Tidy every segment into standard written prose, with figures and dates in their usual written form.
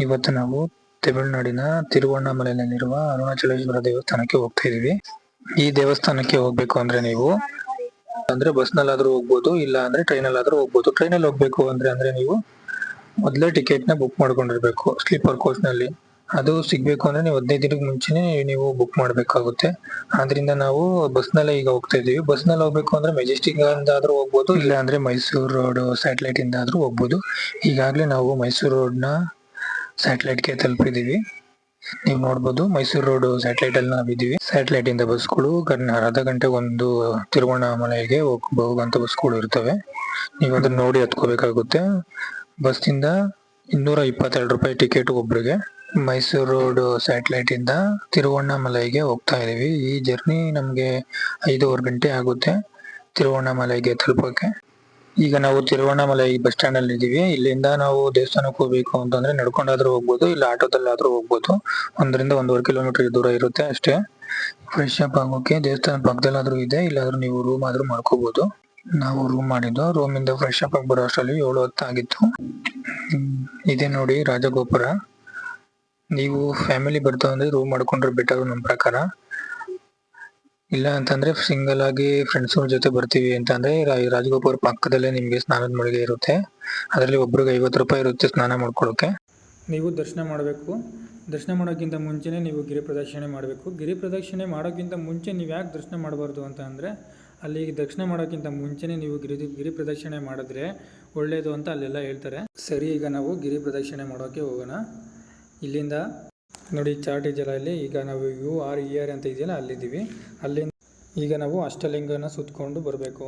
ಇವತ್ತು ನಾವು ತಮಿಳುನಾಡಿನ ತಿರುವಣ್ಣಾಮಲೆಯಲ್ಲಿರುವ ಅರುಣಾಚಲೇಶ್ವರ ದೇವಸ್ಥಾನಕ್ಕೆ ಹೋಗ್ತಾ ಇದೀವಿ. ಈ ದೇವಸ್ಥಾನಕ್ಕೆ ಹೋಗ್ಬೇಕು ಅಂದ್ರೆ ನೀವು ಬಸ್ ನಲ್ಲಾದ್ರೂ ಹೋಗ್ಬೋದು, ಇಲ್ಲ ಅಂದ್ರೆ ಟ್ರೈನ್ ಅಲ್ಲಾದ್ರೂ ಹೋಗ್ಬೋದು. ಟ್ರೈನ್ ಅಲ್ಲಿ ಹೋಗ್ಬೇಕು ಅಂದ್ರೆ ನೀವು ಮೊದಲೇ ಟಿಕೆಟ್ ನ ಬುಕ್ ಮಾಡ್ಕೊಂಡಿರ್ಬೇಕು ಸ್ಲೀಪರ್ ಕೋಚ್ ನಲ್ಲಿ. ಅದು ಸಿಗ್ಬೇಕು ಅಂದ್ರೆ ನೀವು 15 ದಿನಕ್ಕೆ ಮುಂಚೆನೆ ನೀವು ಬುಕ್ ಮಾಡ್ಬೇಕಾಗುತ್ತೆ. ಆದ್ರಿಂದ ನಾವು ಬಸ್ ನಲ್ಲೇ ಈಗ ಹೋಗ್ತಾ ಇದೀವಿ. ಬಸ್ ನಲ್ಲಿ ಹೋಗ್ಬೇಕು ಅಂದ್ರೆ ಮೆಜೆಸ್ಟಿಕ್ ಆದ್ರೂ ಹೋಗ್ಬೋದು, ಇಲ್ಲ ಅಂದ್ರೆ ಮೈಸೂರು ರೋಡ್ ಸ್ಯಾಟಲೈಟ್ ಇಂದ ಆದ್ರೂ ಹೋಗ್ಬೋದು. ಈಗಾಗ್ಲೇ ನಾವು ಮೈಸೂರು ರೋಡ್ ನ ಸ್ಯಾಟಲೈಟ್ ಗೆ ತಲುಪಿದೀವಿ. ನೀವು ನೋಡ್ಬೋದು ಮೈಸೂರು ರೋಡ್ ಸ್ಯಾಟಲೈಟ್ ಅಲ್ಲಿ ನಾವಿದೀವಿ. ಸ್ಯಾಟಲೈಟ್ ಇಂದ ಬಸ್ಗಳು ಅರ್ಧ ಗಂಟೆಗೆ ಒಂದು ತಿರುವಣ್ಣಾಮಲೆಗೆ ಹೋಗುವಂತ ಬಸ್ಗಳು ಇರ್ತವೆ. ನೀವು ಅದನ್ನ ನೋಡಿ ಹತ್ಕೋಬೇಕಾಗುತ್ತೆ. ಬಸ್ ಇಂದ 222 ರೂಪಾಯಿ ಟಿಕೆಟ್ ಒಬ್ರಿಗೆ. ಮೈಸೂರು ರೋಡ್ ಸ್ಯಾಟಲೈಟ್ ಇಂದ ತಿರುವಣ್ಣಾಮಲೆಗೆ ಹೋಗ್ತಾ ಇದೀವಿ. ಈ ಜರ್ನಿ ನಮ್ಗೆ 5:30 ಗಂಟೆ ಆಗುತ್ತೆ ತಿರುವಣ್ಣಾಮಲೆಗೆ ತಲುಪೋಕೆ. ಈಗ ನಾವು ತಿರುವಣ್ಣಾಮಲೈ ಬಸ್ ಸ್ಟ್ಯಾಂಡ್ ಅಲ್ಲಿ ಇದೀವಿ. ಇಲ್ಲಿಂದ ನಾವು ದೇವಸ್ಥಾನಕ್ಕೆ ಹೋಗ್ಬೇಕು ಅಂತಂದ್ರೆ ನಡ್ಕೊಂಡಾದ್ರೂ ಹೋಗ್ಬೋದು, ಇಲ್ಲ ಆಟೋದಲ್ಲಾದ್ರೂ ಹೋಗ್ಬೋದು. 1.5 ಕಿಲೋಮೀಟರ್ ದೂರ ಇರುತ್ತೆ ಅಷ್ಟೇ. ಫ್ರೆಶ್ ಅಪ್ ಆಗೋಕೆ ದೇವಸ್ಥಾನ ಪಕ್ಕದಲ್ಲಾದ್ರೂ ಇದೆ, ಇಲ್ಲಾದ್ರೂ ನೀವು ರೂಮ್ ಆದ್ರೂ ಮಾಡ್ಕೋಬಹುದು. ನಾವು ರೂಮ್ ಮಾಡಿದ್ದು, ರೂಮ್ ಇಂದ ಫ್ರೆಶ್ ಅಪ್ ಆಗಿ ಬರೋ ಅಷ್ಟರಲ್ಲಿ 7:10 ಆಗಿತ್ತು. ಇದೆ ನೋಡಿ ರಾಜಗೋಪುರ. ನೀವು ಫ್ಯಾಮಿಲಿ ಬರ್ತಾ ಅಂದ್ರೆ ರೂಮ್ ಮಾಡ್ಕೊಂಡ್ರೆ ಬೆಟರ್ ನಮ್ಮ ಪ್ರಕಾರ. ಇಲ್ಲ ಅಂತಂದ್ರೆ ಸಿಂಗಲ್ ಆಗಿ ಫ್ರೆಂಡ್ಸ್ ಜೊತೆ ಬರ್ತೀವಿ ಅಂತಂದ್ರೆ ರಾಜಗೋಪುರ ಪಕ್ಕದಲ್ಲೇ ನಿಮ್ಗೆ ಸ್ನಾನದ ಮಳಿಗೆ ಇರುತ್ತೆ. ಅದರಲ್ಲಿ ಒಬ್ರಿಗೆ 50 ರೂಪಾಯಿ ಇರುತ್ತೆ ಸ್ನಾನ ಮಾಡ್ಕೊಳ್ಳೋಕೆ. ನೀವು ದರ್ಶನ ಮಾಡಬೇಕು. ದರ್ಶನ ಮಾಡೋಕ್ಕಿಂತ ಮುಂಚೆನೇ ನೀವು ಗಿರಿ ಪ್ರದಕ್ಷಿಣೆ ಮಾಡಬೇಕು. ಗಿರಿ ಪ್ರದಕ್ಷಿಣೆ ಮಾಡೋಕ್ಕಿಂತ ಮುಂಚೆ ನೀವು ಯಾಕೆ ದರ್ಶನ ಮಾಡಬಾರ್ದು ಅಂತ ಅಂದರೆ, ಅಲ್ಲಿ ದರ್ಶನ ಮಾಡೋಕ್ಕಿಂತ ಮುಂಚೆನೇ ನೀವು ಗಿರಿ ಪ್ರದಕ್ಷಿಣೆ ಮಾಡಿದ್ರೆ ಒಳ್ಳೆಯದು ಅಂತ ಅಲ್ಲೆಲ್ಲ ಹೇಳ್ತಾರೆ. ಸರಿ, ಈಗ ನಾವು ಗಿರಿ ಪ್ರದಕ್ಷಿಣೆ ಮಾಡೋಕ್ಕೆ ಹೋಗೋಣ. ಇಲ್ಲಿಂದ ನೋಡಿ ಚಾರ್ಟ್ ಇದೆಯಲ್ಲ, ಇಲ್ಲಿ ಈಗ ನಾವು URER ಅಂತ ಇದೆಯಲ್ಲ ಅಲ್ಲಿದ್ದೀವಿ. ಅಲ್ಲಿಂದ ಈಗ ನಾವು ಅಷ್ಟಲಿಂಗನ ಸುತ್ತಕೊಂಡು ಬರಬೇಕು.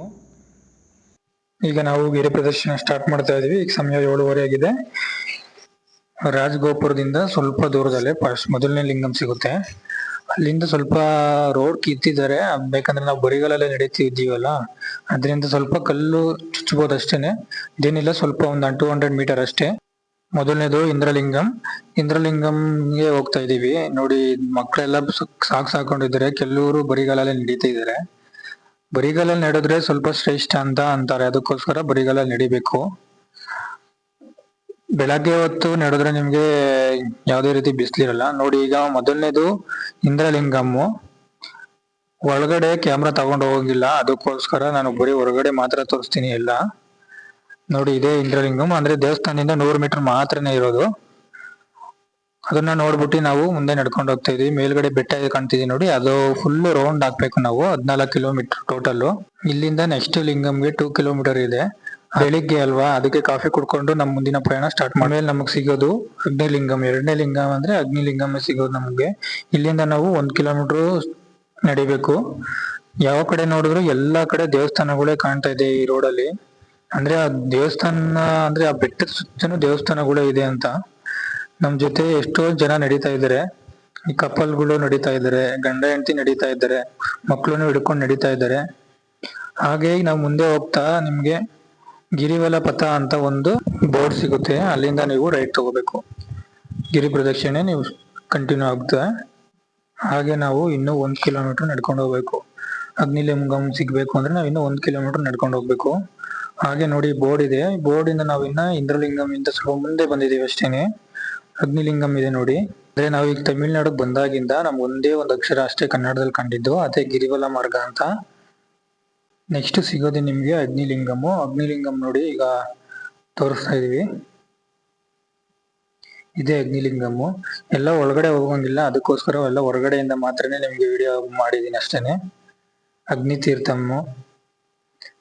ಈಗ ನಾವು ಗಿರಿ ಪ್ರದಕ್ಷಿಣೆ ಸ್ಟಾರ್ಟ್ ಮಾಡ್ತಾ ಇದೀವಿ. ಈಗ ಸಮಯ 7:30 ಆಗಿದೆ. ರಾಜಗೋಪುರದಿಂದ ಸ್ವಲ್ಪ ದೂರದಲ್ಲೇ ಮೊದಲನೇ ಲಿಂಗಂ ಸಿಗುತ್ತೆ. ಅಲ್ಲಿಂದ ಸ್ವಲ್ಪ ರೋಡ್ ಕಿತ್ತಿದ್ದಾರೆ. ಬೇಕಂದ್ರೆ ನಾವು ಬರಿಗಾಲಲ್ಲೇ ನಡೀತಿದ್ದೀವಲ್ಲ, ಅದರಿಂದ ಸ್ವಲ್ಪ ಕಲ್ಲು ಚುಚ್ಚಬಹುದು ಅಷ್ಟೇನೆ. ಇದೇನಿಲ್ಲ, ಸ್ವಲ್ಪ ಒಂದು 200 ಮೀಟರ್ ಅಷ್ಟೇ. ಮೊದಲನೇದು ಇಂದ್ರಲಿಂಗಂಗೆ ಹೋಗ್ತಾ ಇದೀವಿ. ನೋಡಿ ಮಕ್ಕಳೆಲ್ಲ ಸಾಕೊಂಡಿದ್ದಾರೆ, ಕೆಲವರು ಬರಿಗಾಲಲ್ಲೇ ನಡೀತಾ ಇದ್ದಾರೆ. ಬರಿಗಾಲಲ್ಲಿ ನಡೆದ್ರೆ ಸ್ವಲ್ಪ ಶ್ರೇಷ್ಠ ಅಂತ ಅಂತಾರೆ, ಅದಕ್ಕೋಸ್ಕರ ಬರಿಗಾಲಲ್ಲಿ ನಡಿಬೇಕು. ಬೆಳಗ್ಗೆ ಹೊತ್ತು ನಡೆದ್ರೆ ನಿಮ್ಗೆ ಯಾವುದೇ ರೀತಿ ಬಿಸಿಲಿರಲ್ಲ. ನೋಡಿ ಈಗ ಮೊದಲನೇದು ಇಂದ್ರಲಿಂಗಮ್ಮು. ಒಳಗಡೆ ಕ್ಯಾಮ್ರಾ ತಗೊಂಡು ಹೋಗಿಲ್ಲ, ಅದಕ್ಕೋಸ್ಕರ ನಾನು ಬರೀ ಹೊರಗಡೆ ಮಾತ್ರ ತೋರಿಸ್ತೀನಿ ಎಲ್ಲ. ನೋಡಿ ಇದೇ ಇಂದ್ರಲಿಂಗಂ, ಅಂದ್ರೆ ದೇವಸ್ಥಾನದಿಂದ 100 ಮೀಟರ್ ಮಾತ್ರನೇ ಇರೋದು. ಅದನ್ನ ನೋಡ್ಬಿಟ್ಟು ನಾವು ಮುಂದೆ ನಡ್ಕೊಂಡು ಹೋಗ್ತಾ ಇದೀವಿ. ಮೇಲ್ಗಡೆ ಬೆಟ್ಟ ಕಾಣ್ತಿದೀವಿ ನೋಡಿ, ಅದು ಫುಲ್ ರೌಂಡ್ ಹಾಕ್ಬೇಕು ನಾವು. 14 ಕಿಲೋಮೀಟರ್ ಟೋಟಲ್. ಇಲ್ಲಿಂದ ನೆಕ್ಸ್ಟ್ ಲಿಂಗಂಗೆ 2 ಕಿಲೋಮೀಟರ್ ಇದೆ. ಬೆಳಿಗ್ಗೆ ಅಲ್ವಾ, ಅದಕ್ಕೆ ಕಾಫಿ ಕುಡ್ಕೊಂಡು ನಮ್ಮ ಮುಂದಿನ ಪ್ರಯಾಣ ಸ್ಟಾರ್ಟ್ ಮಾಡಿ. ನಮಗ್ ಸಿಗೋದು ಅಗ್ನಿಲಿಂಗಂ. 2ನೇ ಲಿಂಗಂ ಅಂದ್ರೆ ಅಗ್ನಿಲಿಂಗಂ ಸಿಗೋದು ನಮ್ಗೆ. ಇಲ್ಲಿಂದ ನಾವು 1 ಕಿಲೋಮೀಟರ್ ನಡಿಬೇಕು. ಯಾವ ಕಡೆ ನೋಡಿದ್ರು ಎಲ್ಲಾ ಕಡೆ ದೇವಸ್ಥಾನಗಳೇ ಕಾಣ್ತಾ ಇದೆ ಈ ರೋಡಲ್ಲಿ. ಅಂದ್ರೆ ಆ ದೇವಸ್ಥಾನ ಅಂದ್ರೆ ಆ ಬೆಟ್ಟದ ಸುತ್ತಲೂ ದೇವಸ್ಥಾನಗಳೇ ಇದೆ ಅಂತ. ನಮ್ ಜೊತೆ ಎಷ್ಟೋ ಜನ ನಡೀತಾ ಇದ್ದಾರೆ. ಈ ಕಪಲ್ಗಳು ನಡೀತಾ ಇದ್ದಾರೆ, ಗಂಡ ಹೆಂಡತಿ ನಡೀತಾ ಇದ್ದಾರೆ, ಮಕ್ಕಳನ್ನು ಹಿಡ್ಕೊಂಡು ನಡೀತಾ ಇದ್ದಾರೆ. ಹಾಗೆ ನಾವು ಮುಂದೆ ಹೋಗ್ತಾ ನಿಮ್ಗೆ ಗಿರಿವಲ ಪಥ ಅಂತ ಒಂದು ಬೋರ್ಡ್ ಸಿಗುತ್ತೆ. ಅಲ್ಲಿಂದ ನೀವು ರೈಟ್ ತಗೋಬೇಕು. ಗಿರಿ ಪ್ರದಕ್ಷಿಣೆ ನೀವು ಕಂಟಿನ್ಯೂ ಆಗುತ್ತೆ. ಹಾಗೆ ನಾವು ಇನ್ನೂ 1 ಕಿಲೋಮೀಟರ್ ನಡ್ಕೊಂಡು ಹೋಗ್ಬೇಕು. ಅಗ್ನಿಲಿಂಗಂ ಸಿಗ್ಬೇಕು ಅಂದ್ರೆ ನಾವು ಇನ್ನೂ 1 ಕಿಲೋಮೀಟರ್ ನಡ್ಕೊಂಡು ಹೋಗ್ಬೇಕು. ಹಾಗೆ ನೋಡಿ ಬೋರ್ಡ್ ಇದೆ. ಬೋರ್ಡ್ ಇಂದ ನಾವು ಇನ್ನ ಇಂದ್ರಲಿಂಗಂ ಇಂದ ಸ್ವಲ್ಪ ಮುಂದೆ ಬಂದಿದೀವಿ ಅಷ್ಟೇನೆ. ಅಗ್ನಿಲಿಂಗಂ ಇದೆ ನೋಡಿ. ಅಂದ್ರೆ ನಾವು ಈಗ ತಮಿಳ್ನಾಡಿಗೆ ಬಂದಾಗಿಂದ ನಮ್ಗೆ ಒಂದೇ ಒಂದು ಅಕ್ಷರ ಅಷ್ಟೇ ಕನ್ನಡದಲ್ಲಿ ಕಂಡಿದ್ದು, ಅದೇ ಗಿರಿವಲ ಮಾರ್ಗ ಅಂತ. ನೆಕ್ಸ್ಟ್ ಸಿಗೋದು ನಿಮ್ಗೆ ಅಗ್ನಿಲಿಂಗಂ ನೋಡಿ ಈಗ ತೋರಿಸ್ತಾ ಇದೀವಿ. ಇದೇ ಅಗ್ನಿಲಿಂಗಮ್ಮು. ಎಲ್ಲ ಒಳಗಡೆ ಹೋಗಂಗಿಲ್ಲ, ಅದಕ್ಕೋಸ್ಕರ ಎಲ್ಲ ಹೊರಗಡೆಯಿಂದ ಮಾತ್ರನೇ ನಿಮ್ಗೆ ವಿಡಿಯೋ ಮಾಡಿದೀನಿ ಅಷ್ಟೇನೆ. ಅಗ್ನಿ ತೀರ್ಥಮ್ಮು.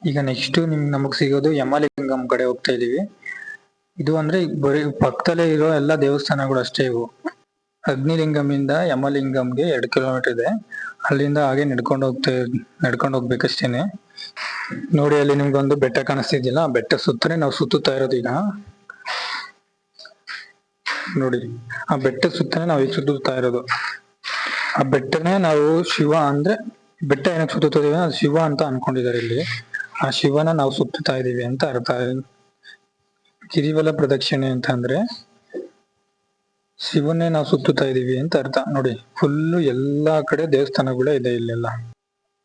ಈಗ ನೆಕ್ಸ್ಟ್ ನಮಗ್ ಸಿಗೋದು ಯಮಲಿಂಗಂ ಕಡೆ ಹೋಗ್ತಾ ಇದೀವಿ. ಇದು ಅಂದ್ರೆ ಬರೀ ಪಕ್ಕದಲ್ಲೇ ಇರೋ ಎಲ್ಲ ದೇವಸ್ಥಾನಗಳು ಅಷ್ಟೇ ಇವು. ಅಗ್ನಿಲಿಂಗಂ ಇಂದ ಯಮಲಿಂಗಂಗೆ 2 ಕಿಲೋಮೀಟರ್ ಇದೆ. ಅಲ್ಲಿಂದ ಹಾಗೆ ನಡ್ಕೊಂಡು ಹೋಗ್ಬೇಕಷ್ಟೇನೆ. ನೋಡಿ ಅಲ್ಲಿ ನಿಮ್ಗೊಂದು ಬೆಟ್ಟ ಕಾಣಿಸ್ತಿದ್ದಿಲ್ಲ, ಬೆಟ್ಟ ಸುತ್ತನೆ ನಾವು ಸುತ್ತುತ್ತಾ ಇರೋದು ಈಗ. ನೋಡಿ ಆ ಬೆಟ್ಟ ಸುತ್ತನೆ ನಾವು ಈಗ ಸುತ್ತುತ್ತಾ ಇರೋದು. ಆ ಬೆಟ್ಟನೇ ನಾವು ಶಿವ ಅಂದ್ರೆ, ಬೆಟ್ಟ ಏನಕ್ಕೆ ಸುತ್ತುತ್ತಿದೀವಿ ಅದು ಶಿವ ಅಂತ ಅನ್ಕೊಂಡಿದ್ದಾರೆ ಇಲ್ಲಿ. ಆ ಶಿವನ ನಾವು ಸುತ್ತುತ್ತಾ ಇದೀವಿ ಅಂತ ಅರ್ಥ. ಗಿರಿವಲ ಪ್ರದಕ್ಷಿಣೆ ಅಂತ ಅಂದ್ರೆ ಶಿವನ್ನೇ ನಾವು ಸುತ್ತುತ್ತಾ ಇದೀವಿ ಅಂತ ಅರ್ಥ. ನೋಡಿ ಫುಲ್ಲು ಎಲ್ಲಾ ಕಡೆ ದೇವಸ್ಥಾನಗಳೇ ಇದೆ ಇಲ್ಲೆಲ್ಲ.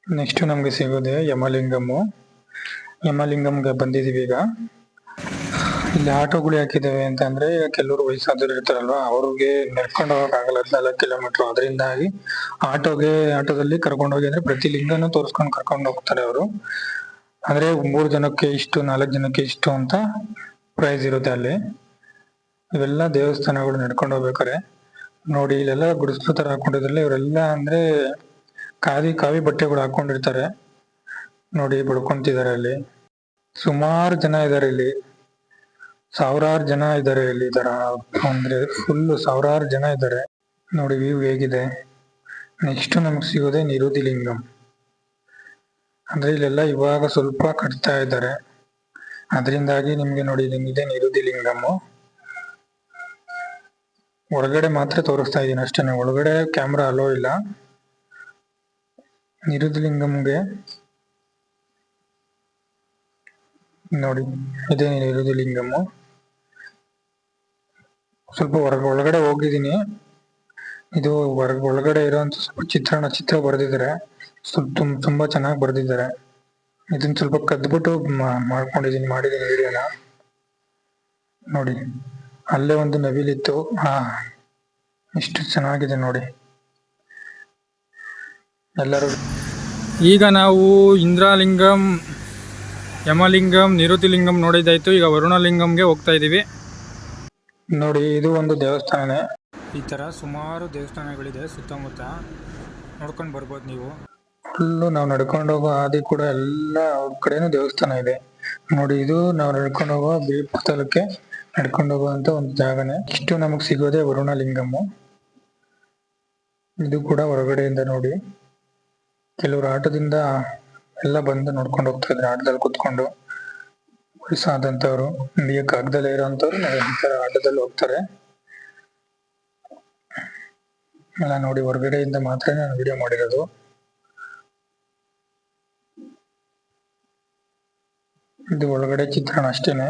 ನೆಕ್ಸ್ಟ್ ನಮ್ಗೆ ಸಿಗೋದೆ ಯಮಲಿಂಗಂಗೆ ಬಂದಿದೀವಿ ಈಗ. ಇಲ್ಲಿ ಆಟೋಗಳು ಯಾಕಿದಾವೆ ಅಂತ ಅಂದ್ರೆ, ಈಗ ಕೆಲವರು ವಯಸ್ಸಾದವ್ರು ಇರ್ತಾರಲ್ವಾ, ಅವ್ರಿಗೆ ನಡ್ಕೊಂಡು ಹೋಗಕ್ ಆಗಲ್ಲ 14 ಕಿಲೋಮೀಟರ್. ಅದರಿಂದಾಗಿ ಆಟೋದಲ್ಲಿ ಕರ್ಕೊಂಡು ಹೋಗಿ, ಅಂದ್ರೆ ಪ್ರತಿ ಲಿಂಗನು ತೋರಿಸ್ಕೊಂಡು ಕರ್ಕೊಂಡು ಹೋಗ್ತಾರೆ ಅವರು. ಅಂದ್ರೆ 3 ಜನಕ್ಕೆ ಇಷ್ಟು, 4 ಜನಕ್ಕೆ ಇಷ್ಟು ಅಂತ ಪ್ರೈಸ್ ಇರುತ್ತೆ ಅಲ್ಲಿ. ಇವೆಲ್ಲ ದೇವಸ್ಥಾನಗಳು ನಡ್ಕೊಂಡು ಹೋಗ್ಬೇಕಾರೆ ನೋಡಿ, ಇಲ್ಲೆಲ್ಲ ಗುಡಿಸ್ಲು ತರ ಹಾಕೊಂಡಿದ್ರಲ್ಲ, ಇವರೆಲ್ಲ ಅಂದ್ರೆ ಕಾವಿ ಬಟ್ಟೆಗಳು ಹಾಕೊಂಡಿರ್ತಾರೆ ನೋಡಿ, ಬಡ್ಕೊಂತಿದ್ದಾರೆ ಅಲ್ಲಿ. ಸುಮಾರು ಜನ ಇದಾರೆ ಇಲ್ಲಿ, ಸಾವಿರಾರು ಜನ ಇದ್ದಾರೆ ಇಲ್ಲಿ. ತರ ಅಂದ್ರೆ ಫುಲ್ ಸಾವಿರಾರು ಜನ ಇದ್ದಾರೆ ನೋಡಿ. ವ್ಯೂ ಹೇಗಿದೆ. ನೆಕ್ಸ್ಟ್ ನಮ್ಗೆ ಸಿಗೋದೇ ನಿರುತಿ ಲಿಂಗಂ. ಅಂದ್ರೆ ಇಲ್ಲೆಲ್ಲ ಇವಾಗ ಸ್ವಲ್ಪ ಕಟ್ತಾ ಇದ್ದಾರೆ, ಅದರಿಂದಾಗಿ ನಿಮ್ಗೆ ನೋಡಿ ಇದೆ ನಿರುತಿ ಲಿಂಗಮ್ಮು. ಹೊರಗಡೆ ಮಾತ್ರ ತೋರಿಸ್ತಾ ಇದೀನಿ ಅಷ್ಟೇ, ಒಳಗಡೆ ಕ್ಯಾಮ್ರಾ ಅಲೋ ಇಲ್ಲ. ನಿರುತಿ ಲಿಂಗಂಗೆ ನೋಡಿ, ಇದೇ ನಿರುತಿ ಲಿಂಗಮ್ಮು. ಸ್ವಲ್ಪ ಒಳಗಡೆ ಹೋಗಿದ್ದೀನಿ. ಇದು ಒಳಗಡೆ ಇರೋಂತ ಸ್ವಲ್ಪ ಚಿತ್ರ ಬರೆದಿದ್ದಾರೆ, ತುಂಬಾ ಚೆನ್ನಾಗಿ ಬರೆದಿದ್ದಾರೆ. ಇದನ್ನ ಸ್ವಲ್ಪ ಕದ್ಬಿಟ್ಟು ಮಾಡಿದೀನಿ ವಿಡಿಯೋನ ನೋಡಿ. ಅಲ್ಲೇ ಒಂದು ನವಿಲಿತ್ತು, ಇಷ್ಟು ಚೆನ್ನಾಗಿದೆ ನೋಡಿ ಎಲ್ಲರೂ. ಈಗ ನಾವು ಇಂದ್ರಲಿಂಗಂ, ಯಮಲಿಂಗಂ, ನಿರುತಿಲಿಂಗಂ ನೋಡಿದ್ದಾಯ್ತು. ಈಗ ವರುಣಲಿಂಗಂಗೆ ಹೋಗ್ತಾ ಇದೀವಿ ನೋಡಿ. ಇದು ಒಂದು ದೇವಸ್ಥಾನ. ಈ ತರ ಸುಮಾರು ದೇವಸ್ಥಾನಗಳಿದೆ ಸುತ್ತಮುತ್ತ, ನೋಡ್ಕೊಂಡು ಬರ್ಬೋದು ನೀವು. ಫುಲ್ಲು ನಾವು ನಡ್ಕೊಂಡು ಹೋಗೋ ಹಾದಿ ಕೂಡ ಎಲ್ಲ ಕಡೆನೂ ದೇವಸ್ಥಾನ ಇದೆ ನೋಡಿ. ಇದು ನಾವು ನಡ್ಕೊಂಡು ಹೋಗೋ ಬೀಳ್ಪತಲಕ್ಕೆ ನಡ್ಕೊಂಡು ಹೋಗುವಂತ ಒಂದು ಜಾಗನೇ. ಇಷ್ಟು ನಮಗ್ ಸಿಗೋದೇ ವರುಣಲಿಂಗಮ್ಮು. ಇದು ಕೂಡ ಹೊರಗಡೆಯಿಂದ ನೋಡಿ, ಕೆಲವರು ಆಟೋದಿಂದ ಎಲ್ಲ ಬಂದು ನೋಡ್ಕೊಂಡು ಹೋಗ್ತಾ ಇದ್ದಾರೆ. ಆಟೋದಲ್ಲಿ ಕುತ್ಕೊಂಡು ವಯಸ್ಸಾದಂತವ್ರು, ನಡಿಯಕ್ ಆಗದಲ್ಲೇ ಇರೋಂಥವ್ರು ಆಟೋದಲ್ಲಿ ಹೋಗ್ತಾರೆ ಎಲ್ಲ ನೋಡಿ. ಹೊರಗಡೆಯಿಂದ ಮಾತ್ರ ನಾನು ವಿಡಿಯೋ ಮಾಡಿರೋದು. ಇದು ಒಳಗಡೆ ಚಿತ್ರಣ ಅಷ್ಟೇನೆ.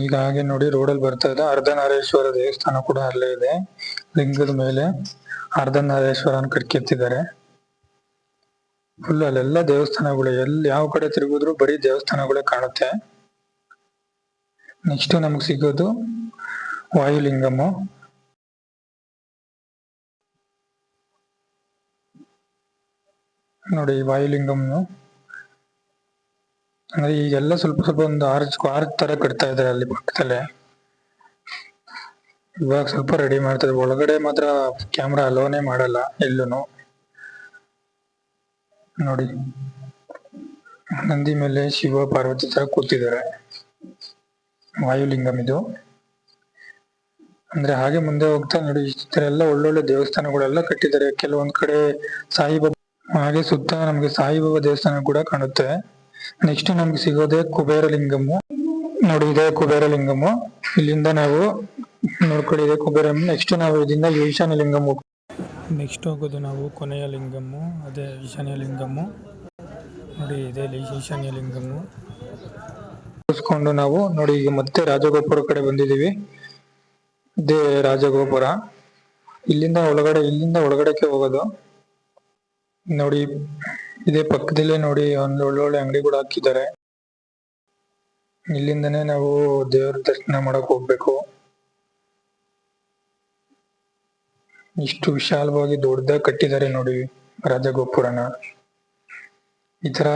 ಈಗ ಹಾಗೆ ನೋಡಿ ರೋಡಲ್ಲಿ ಬರ್ತಾ ಇದೆ ಅರ್ಧನಾರೇಶ್ವರ ದೇವಸ್ಥಾನ ಕೂಡ ಅಲ್ಲೇ ಇದೆ. ಲಿಂಗದ ಮೇಲೆ ಅರ್ಧನಾರೇಶ್ವರನ ಕಟ್ಕೆತ್ತಿದ್ದಾರೆ. ಫುಲ್ ಅಲ್ಲೆಲ್ಲ ದೇವಸ್ಥಾನಗಳು, ಯಾವ ಕಡೆ ತಿರುಗಿದ್ರು ಬರೀ ದೇವಸ್ಥಾನಗಳೇ ಕಾಣುತ್ತೆ. ನೆಕ್ಸ್ಟ್ ನಮಗ್ ಸಿಗೋದು ವಾಯುಲಿಂಗಮ್ಮು. ನೋಡಿ ವಾಯುಲಿಂಗಮ್ಮು ಅಂದ್ರೆ ಈಗೆಲ್ಲ ಸ್ವಲ್ಪ ಒಂದು ಆರ್ಚ್ ತರ ಕಟ್ತಾ ಇದ್ದಾರೆ ಅಲ್ಲಿ ಪಕ್ಕದಲ್ಲೇ. ಇವಾಗ ಸ್ವಲ್ಪ ರೆಡಿ ಮಾಡ್ತಾರೆ. ಒಳಗಡೆ ಮಾತ್ರ ಕ್ಯಾಮ್ರಾ ಅಲೋನೇ ಮಾಡಲ್ಲ ಎಲ್ಲೂನು ನೋಡಿ. ನಂದಿ ಮೇಲೆ ಶಿವ ಪಾರ್ವತಿ ತರ ಕೂತಿದ್ದಾರೆ. ವಾಯುಲಿಂಗಂ ಇದು. ಅಂದ್ರೆ ಹಾಗೆ ಮುಂದೆ ಹೋಗ್ತಾ ನೋಡಿ, ಈ ತರ ಎಲ್ಲ ಒಳ್ಳೊಳ್ಳೆ ದೇವಸ್ಥಾನಗಳೆಲ್ಲ ಕಟ್ಟಿದ್ದಾರೆ. ಕೆಲವೊಂದ್ ಕಡೆ ಸಾಯಿಬಾಬಾ, ಹಾಗೆ ಸುತ್ತ ನಮ್ಗೆ ಸಾಯಿಬಾಬಾ ದೇವಸ್ಥಾನ ಕೂಡ ಕಾಣುತ್ತೆ. ನೆಕ್ಸ್ಟ್ ನಮ್ಗೆ ಸಿಗೋದೇ ಕುಬೇರಲಿಂಗಮ್ಮು ನೋಡಿ. ಇದೆ ಕುಬೇರಲಿಂಗಮ್ಮು. ಇಲ್ಲಿಂದ ನಾವು ನೋಡ್ಕೊಳ್ಳಿ, ಇದೆ ಕುಬೇರಲಿಂಗಂ. ನೆಕ್ಸ್ಟ್ ನಾವು ಇದರಿಂದ ಈಶಾನ್ಯ ಲಿಂಗಮ್ಮು. ನೆಕ್ಸ್ಟ್ ಹೋಗೋದು ನಾವು ಕೊನೆಯ ಲಿಂಗಮ್ಮು, ಅದೇ ಈಶಾನ್ಯ ಲಿಂಗಮ್ಮು ನೋಡಿ. ಇದೆ ಈಶಾನ್ಯ ಲಿಂಗಮ್ಮು. ತೋರಿಸ್ಕೊಂಡು ನಾವು ನೋಡಿ ಈಗ ಮತ್ತೆ ರಾಜಗೋಪುರ ಕಡೆ ಬಂದಿದೀವಿ. ಇದೇ ರಾಜಗೋಪುರ. ಇಲ್ಲಿಂದ ಒಳಗಡೆಗೆ ಹೋಗೋದು ನೋಡಿ. ಇದೇ ಪಕ್ಕದಲ್ಲೇ ನೋಡಿ ಒಂದು ಒಳ್ಳೊಳ್ಳೆ ಅಂಗಡಿಗಳು ಹಾಕಿದ್ದಾರೆ. ಇಲ್ಲಿಂದನೇ ನಾವು ದೇವರ ದರ್ಶನ ಮಾಡಕ್ ಹೋಗ್ಬೇಕು. ಇಷ್ಟು ವಿಶಾಲವಾಗಿ ದೊಡ್ಡದಾಗಿ ಕಟ್ಟಿದ್ದಾರೆ ನೋಡಿ ರಾಜಗೋಪುರನ. ಈ ತರ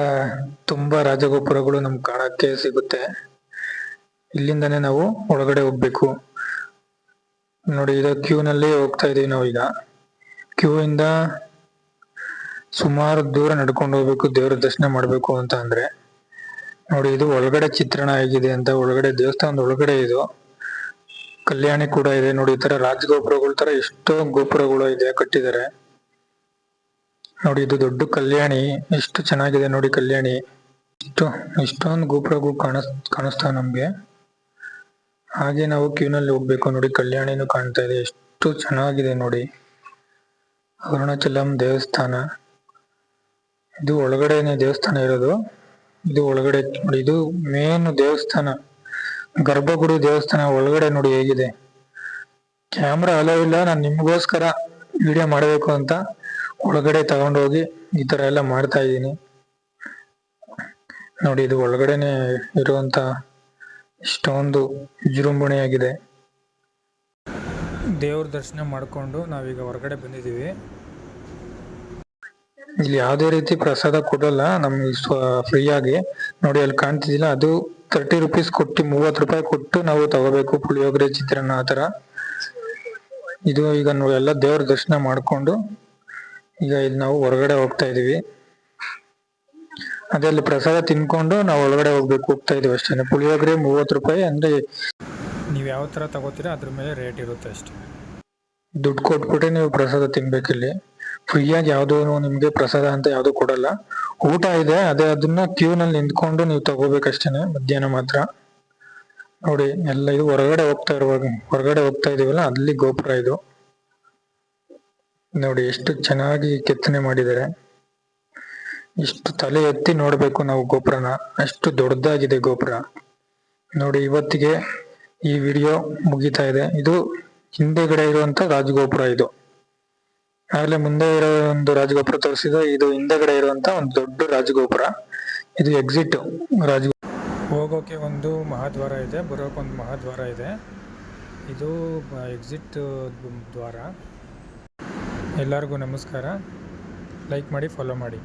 ತುಂಬಾ ರಾಜಗೋಪುರಗಳು ನಮ್ಗೆ ಕಾಣಕ್ಕೆ ಸಿಗುತ್ತೆ. ಇಲ್ಲಿಂದನೇ ನಾವು ಒಳಗಡೆ ಹೋಗ್ಬೇಕು ನೋಡಿ. ಇದು ಕ್ಯೂ ನಲ್ಲಿ ಹೋಗ್ತಾ ಇದೀವಿ ನಾವು. ಈಗ ಕ್ಯೂ ಇಂದ ಸುಮಾರು ದೂರ ನಡ್ಕೊಂಡು ಹೋಗ್ಬೇಕು ದೇವರ ದರ್ಶನ ಮಾಡ್ಬೇಕು ಅಂತ ಅಂದ್ರೆ ನೋಡಿ. ಇದು ಒಳಗಡೆ ಚಿತ್ರಣ ಹೇಗಿದೆ ಅಂತ. ಒಳಗಡೆ ದೇವಸ್ಥಾನದ ಒಳಗಡೆ ಇದು ಕಲ್ಯಾಣಿ ಕೂಡ ಇದೆ ನೋಡಿ. ಈ ತರ ರಾಜಗೋಪುರಗಳ ತರ ಎಷ್ಟೋ ಗೋಪುರಗಳು ಇದೆ, ಕಟ್ಟಿದ್ದಾರೆ ನೋಡಿ. ಇದು ದೊಡ್ಡ ಕಲ್ಯಾಣಿ, ಎಷ್ಟು ಚೆನ್ನಾಗಿದೆ ನೋಡಿ ಕಲ್ಯಾಣಿ. ಇಷ್ಟೊಂದು ಗೋಪುರಗಳು ಕಾಣಿಸ್ತಾವ ನಮ್ಗೆ. ಹಾಗೆ ನಾವು ಕ್ಯೂನಲ್ಲಿ ಹೋಗ್ಬೇಕು ನೋಡಿ. ಕಲ್ಯಾಣಿನೂ ಕಾಣ್ತಾ ಇದೆ, ಎಷ್ಟು ಚೆನ್ನಾಗಿದೆ ನೋಡಿ. ಅರುಣಾಚಲಂ ದೇವಸ್ಥಾನ. ಇದು ಒಳಗಡೆನೆ ದೇವಸ್ಥಾನ ಇರೋದು. ಇದು ಒಳಗಡೆ ನೋಡಿ, ಇದು ಮೇನ್ ದೇವಸ್ಥಾನ, ಗರ್ಭಗುಡಿ ದೇವಸ್ಥಾನ. ಒಳಗಡೆ ನೋಡಿ ಹೇಗಿದೆ. ಕ್ಯಾಮ್ರಾ ಅಲೋ ಇಲ್ಲ, ನಾನು ನಿಮ್ಗೋಸ್ಕರ ವಿಡಿಯೋ ಮಾಡಬೇಕು ಅಂತ ಒಳಗಡೆ ತಗೊಂಡೋಗಿ ಈ ತರ ಎಲ್ಲ ಮಾಡ್ತಾ ಇದ್ದೀನಿ ನೋಡಿ. ಇದು ಒಳಗಡೆನೆ ಇರುವಂತ ಇಷ್ಟೊಂದು ವಿಜೃಂಭಣೆಯಾಗಿದೆ. ದೇವ್ರ ದರ್ಶನ ಮಾಡಿಕೊಂಡು ನಾವೀಗ ಹೊರಗಡೆ ಬಂದಿದ್ದೀವಿ. ಇಲ್ಲಿ ಯಾವುದೇ ರೀತಿ ಪ್ರಸಾದ ಕೊಡಲ್ಲ ನಮ್ಗೆ ಫ್ರೀಯಾಗಿ. ನೋಡಿ ಅಲ್ಲಿ ಕಾಣ್ತಿದ್ದಿಲ್ಲ, ಅದು 30 rupees ಕೊಟ್ಟು 30 ರೂಪಾಯಿ ಕೊಟ್ಟು ನಾವು ತಗೋಬೇಕು. ಪುಳಿಯೋಗರೆ, ಚಿತ್ರಾನ್ನ ಆ ಥರ. ಇದು ಈಗ ಎಲ್ಲ ದೇವ್ರ ದರ್ಶನ ಮಾಡ್ಕೊಂಡು ಈಗ ಇಲ್ಲಿ ನಾವು ಹೊರಗಡೆ ಹೋಗ್ತಾ ಇದೀವಿ. ಅದೇ ಅಲ್ಲಿ ಪ್ರಸಾದ ತಿನ್ಕೊಂಡು ನಾವು ಒಳಗಡೆ ಹೋಗ್ತಾ ಇದೀವಿ ಅಷ್ಟೇ. ಪುಳಿಯೋಗರೆ 30 ರೂಪಾಯಿ, ಅಂದ್ರೆ ನೀವು ಯಾವ ಥರ ತಗೋತೀರಾ ಅದ್ರ ಮೇಲೆ ರೇಟ್ ಇರುತ್ತೆ ಅಷ್ಟೇ. ದುಡ್ಡು ಕೊಟ್ಬಿಟ್ಟೆ ನೀವು ಪ್ರಸಾದ ತಿನ್ಬೇಕಿಲ್ಲಿ. ಫ್ರೀಯಾಗಿ ಯಾವುದೂ ನಿಮ್ಗೆ ಪ್ರಸಾದ ಅಂತ ಯಾವ್ದು ಕೊಡಲ್ಲ. ಊಟ ಇದೆ, ಅದನ್ನ ಕ್ಯೂ ನಲ್ಲಿ ನಿಂತ್ಕೊಂಡು ನೀವು ತಗೋಬೇಕಷ್ಟೇನೆ, ಮಧ್ಯಾಹ್ನ ಮಾತ್ರ. ನೋಡಿ ಎಲ್ಲ ಇದು ಹೊರಗಡೆ ಹೋಗ್ತಾ ಇದೀವಲ್ಲ, ಅಲ್ಲಿ ಗೋಪುರ ಇದು. ನೋಡಿ ಎಷ್ಟು ಚೆನ್ನಾಗಿ ಕೆತ್ತನೆ ಮಾಡಿದ್ದಾರೆ. ಇಷ್ಟು ತಲೆ ಎತ್ತಿ ನೋಡ್ಬೇಕು ನಾವು ಗೋಪುರನ, ಅಷ್ಟು ದೊಡ್ಡದಾಗಿದೆ ಗೋಪುರ. ನೋಡಿ ಇವತ್ತಿಗೆ ಈ ವಿಡಿಯೋ ಮುಗಿತಾ ಇದೆ. ಇದು ಹಿಂದೆಗಡೆ ಇರುವಂತ ರಾಜಗೋಪುರ ಇದು. ಆಗ್ಲೇ ಮುಂದೆ ಇರೋ ಒಂದು ರಾಜಗೋಪುರ ತೋರಿಸಿದ, ಇದು ಹಿಂದೆಗಡೆ ಇರುವಂತ ಒಂದು ದೊಡ್ಡ ರಾಜಗೋಪುರ. ಇದು ಎಕ್ಸಿಟ್ ಹೋಗೋಕೆ ಒಂದು ಮಹಾದ್ವಾರ ಇದೆ, ಬರೋಕೆ ಒಂದು ಮಹಾದ್ವಾರ ಇದೆ. ಇದು ಎಕ್ಸಿಟ್ ದ್ವಾರ. ಎಲ್ಲರಿಗೂ ನಮಸ್ಕಾರ. ಲೈಕ್ ಮಾಡಿ, ಫಾಲೋ ಮಾಡಿ.